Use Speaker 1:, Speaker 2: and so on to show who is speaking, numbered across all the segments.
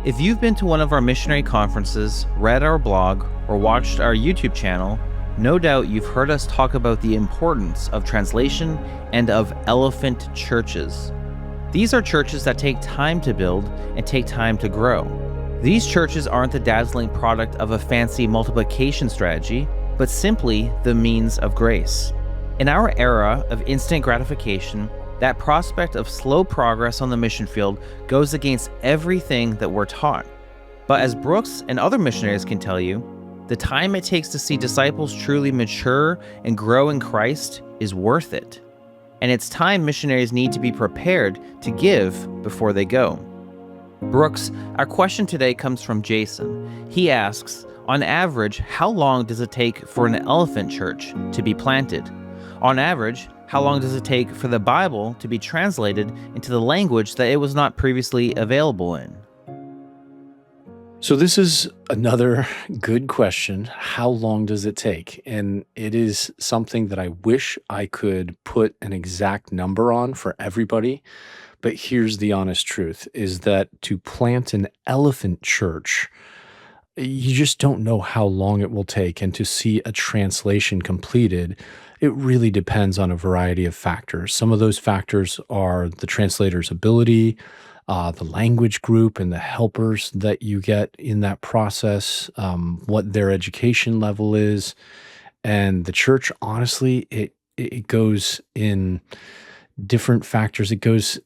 Speaker 1: If you've been to one of our missionary conferences, read our blog, or watched our YouTube channel, no doubt you've heard us talk about the importance of translation and of elephant churches. These are churches that take time to build and take time to grow. These churches aren't the dazzling product of a fancy multiplication strategy, but simply the means of grace. In our era of instant gratification, that prospect of slow progress on the mission field goes against everything that we're taught. But as Brooks and other missionaries can tell you, the time it takes to see disciples truly mature and grow in Christ is worth it. And it's time missionaries need to be prepared to give before they go. Brooks, our question today comes from Jason. He asks, on average, how long does it take for an elephant church to be planted? On average, how long does it take for the Bible to be translated into the language that it was not previously available in?
Speaker 2: So this is another good question. How long does it take? And it is something that I wish I could put an exact number on for everybody. But here's the honest truth is that to plant an elephant church, you just don't know how long it will take. And to see a translation completed, it really depends on a variety of factors. Some of those factors are the translator's ability, the language group and the helpers that you get in that process, what their education level is. And the church, honestly, it goes in different factors. It goes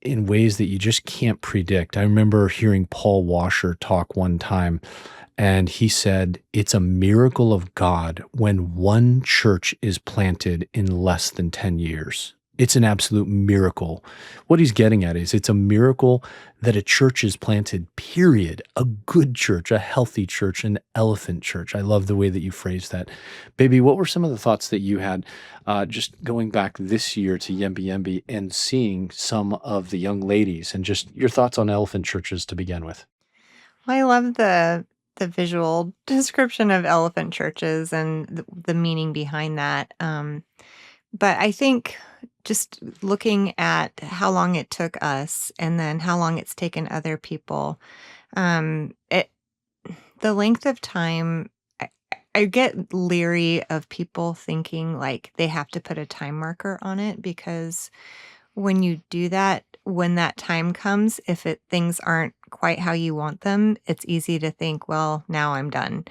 Speaker 2: in ways that you just can't predict. I remember hearing Paul Washer talk one time, and he said, it's a miracle of God when one church is planted in less than 10 years. It's an absolute miracle. What he's getting at is it's a miracle that a church is planted, period. A good church, a healthy church, an elephant church. I love the way that you phrased that. Baby, what were some of the thoughts that you had just going back this year to Yembi Yembi and seeing some of the young ladies and just your thoughts on elephant churches to begin with?
Speaker 3: Well, I love the visual description of elephant churches and the meaning behind that. But I think just looking at how long it took us and then how long it's taken other people, it the length of time. I get leery of people thinking like they have to put a time marker on it because when you do that, when that time comes, if things aren't quite how you want them, it's easy to think, well, now I'm done.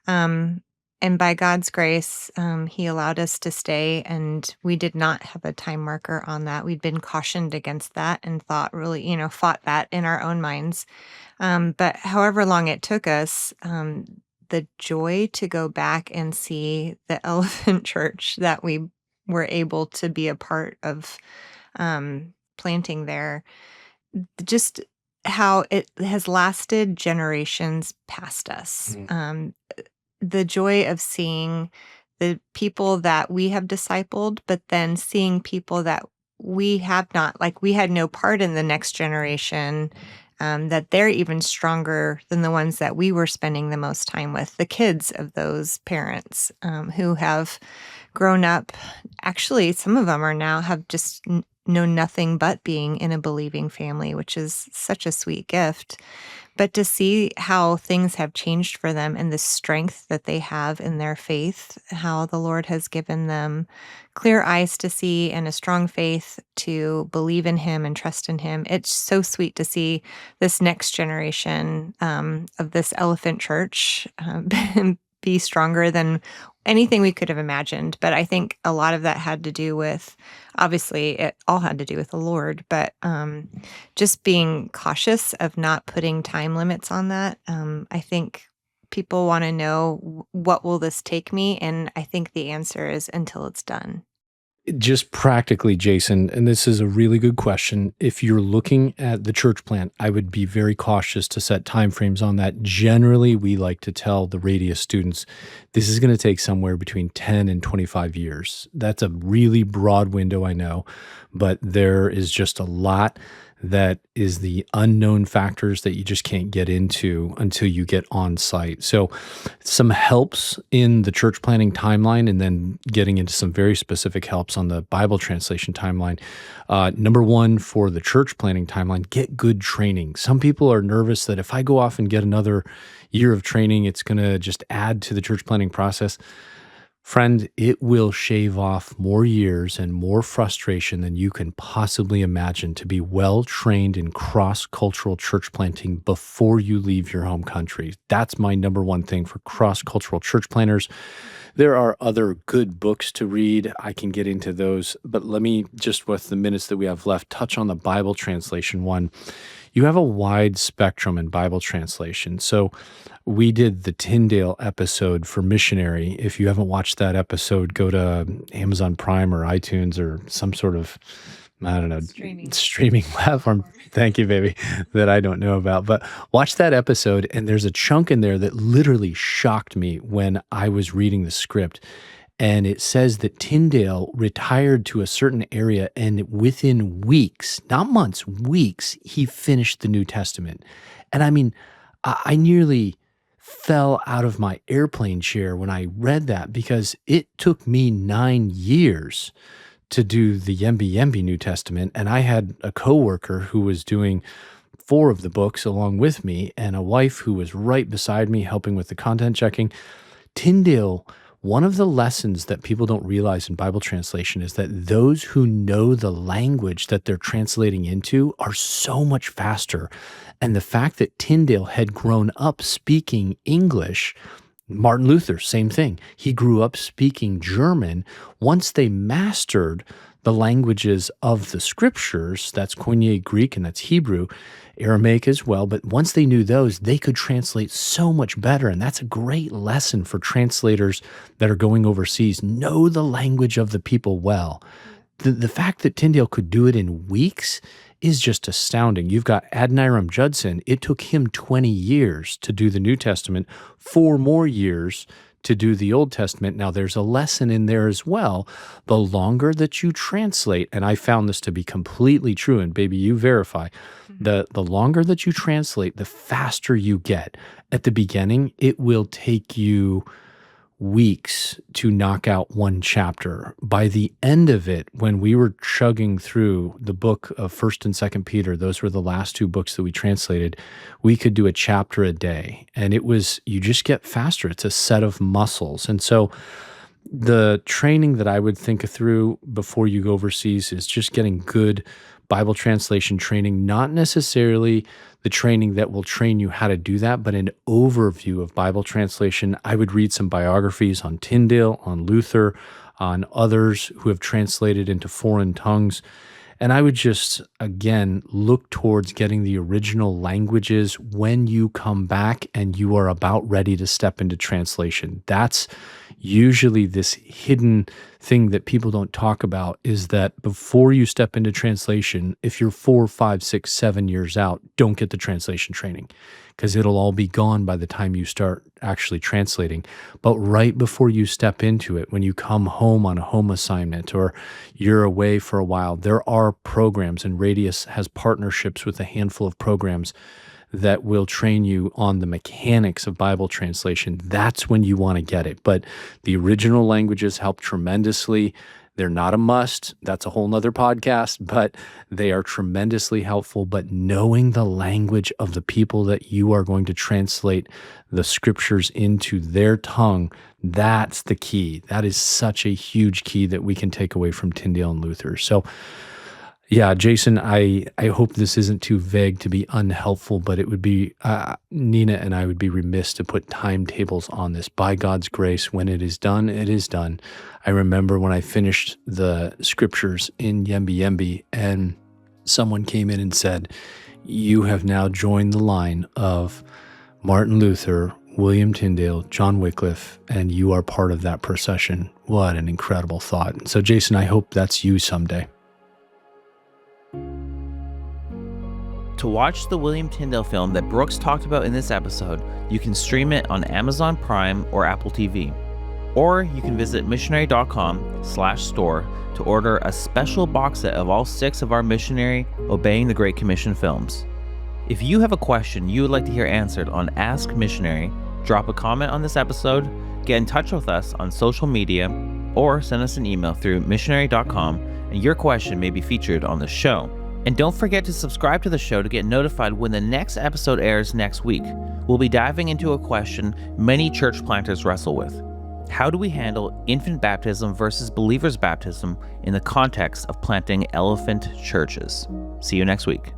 Speaker 3: Um, and by God's grace, He allowed us to stay, and we did not have a time marker on that. We'd been cautioned against that and thought really, fought that in our own minds. But however long it took us, the joy to go back and see the elephant church that we were able to be a part of planting there, just how it has lasted generations past us.
Speaker 2: Mhm.
Speaker 3: The joy of seeing the people that we have discipled, but then seeing people that we have not, like we had no part in the next generation, that they're even stronger than the ones that we were spending the most time with, the kids of those parents who have grown up. Actually, some of them are now have just know nothing but being in a believing family, which is such a sweet gift. But to see how things have changed for them and the strength that they have in their faith, how the Lord has given them clear eyes to see and a strong faith to believe in Him and trust in Him. It's so sweet to see this next generation of this elephant church be stronger than anything we could have imagined. But I think a lot of that had to do with, obviously, it all had to do with the Lord, but just being cautious of not putting time limits on that. I think people want to know what will this take me? And I think the answer is until it's done.
Speaker 2: Just practically, Jason, and this is a really good question. If you're looking at the church plant, I would be very cautious to set timeframes on that. Generally, we like to tell the Radius students this is going to take somewhere between 10 and 25 years. That's a really broad window, I know, but there is just a lot that is the unknown factors that you just can't get into until you get on site. So, some helps in the church planning timeline, and then getting into some very specific helps on the Bible translation timeline. Number one, for the church planning timeline, get good training. Some people are nervous that if I go off and get another year of training, it's going to just add to the church planning process. Friend, it will shave off more years and more frustration than you can possibly imagine to be well trained in cross cultural church planting before you leave your home country. That's my number one thing for cross cultural church planters. There are other good books to read. I can get into those, but let me just, with the minutes that we have left, touch on the Bible translation one. You have a wide spectrum in Bible translation. So we did the Tyndale episode for Missionary. If you haven't watched that episode, go to Amazon Prime or iTunes or some sort of, I don't know, streaming platform. Thank you, baby, that I don't know about. But watch that episode, and there's a chunk in there that literally shocked me when I was reading the script. And it says that Tyndale retired to a certain area, and within weeks, not months, weeks, he finished the New Testament. And I mean, I nearly fell out of my airplane chair when I read that, because it took me 9 years to do the Yembi New Testament. And I had a coworker who was doing 4 of the books along with me, and a wife who was right beside me helping with the content checking. Tyndale, one of the lessons that people don't realize in Bible translation is that those who know the language that they're translating into are so much faster. And the fact that Tyndale had grown up speaking English, Martin Luther, same thing. He grew up speaking German. Once they mastered the languages of the scriptures, that's Koine Greek and that's Hebrew, Aramaic as well, but once they knew those, they could translate so much better. And that's a great lesson for translators that are going overseas. Know the language of the people well. The fact that Tyndale could do it in weeks is just astounding. You've got Adoniram Judson. It took him 20 years to do the New Testament, 4 more years to do the Old Testament. Now, there's a lesson in there as well. The longer that you translate, and I found this to be completely true, and baby, you verify, the longer that you translate, the faster you get. At the beginning, it will take you weeks to knock out one chapter. By the end of it, when we were chugging through the book of 1st and 2nd Peter, those were the last 2 books that we translated, we could do a chapter a day. And it was, you just get faster. It's a set of muscles. And so the training that I would think through before you go overseas is just getting good Bible translation training, not necessarily the training that will train you how to do that, but an overview of Bible translation. I would read some biographies on Tyndale, on Luther, on others who have translated into foreign tongues. And I would just, again, look towards getting the original languages when you come back and you are about ready to step into translation. That's usually this hidden thing that people don't talk about, is that before you step into translation, if you're 4, 5, 6, 7 years out, don't get the translation training, because it'll all be gone by the time you start actually translating. But right before you step into it, when you come home on a home assignment or you're away for a while, there are programs, and Radius has partnerships with a handful of programs that will train you on the mechanics of Bible translation. That's when you want to get it. But the original languages help tremendously. They're not a must. That's a whole nother podcast, but they are tremendously helpful. But knowing the language of the people that you are going to translate the scriptures into their tongue, that's the key. That is such a huge key that we can take away from Tyndale and Luther. So yeah, Jason, I hope this isn't too vague to be unhelpful, but it would be, Nina and I would be remiss to put timetables on this. By God's grace, when it is done, it is done. I remember when I finished the scriptures in Yembi, and someone came in and said, "You have now joined the line of Martin Luther, William Tyndale, John Wycliffe, and you are part of that procession." What an incredible thought. So Jason, I hope that's you someday.
Speaker 1: To watch the William Tyndale film that Brooks talked about in this episode, you can stream it on Amazon Prime or Apple TV. Or you can visit missionary.com/store to order a special box set of all 6 of our Missionary Obeying the Great Commission films. If you have a question you would like to hear answered on Ask Missionary, drop a comment on this episode, get in touch with us on social media, or send us an email through missionary.com, and your question may be featured on the show. And don't forget to subscribe to the show to get notified when the next episode airs next week. We'll be diving into a question many church planters wrestle with. How do we handle infant baptism versus believers' baptism in the context of planting elephant churches? See you next week.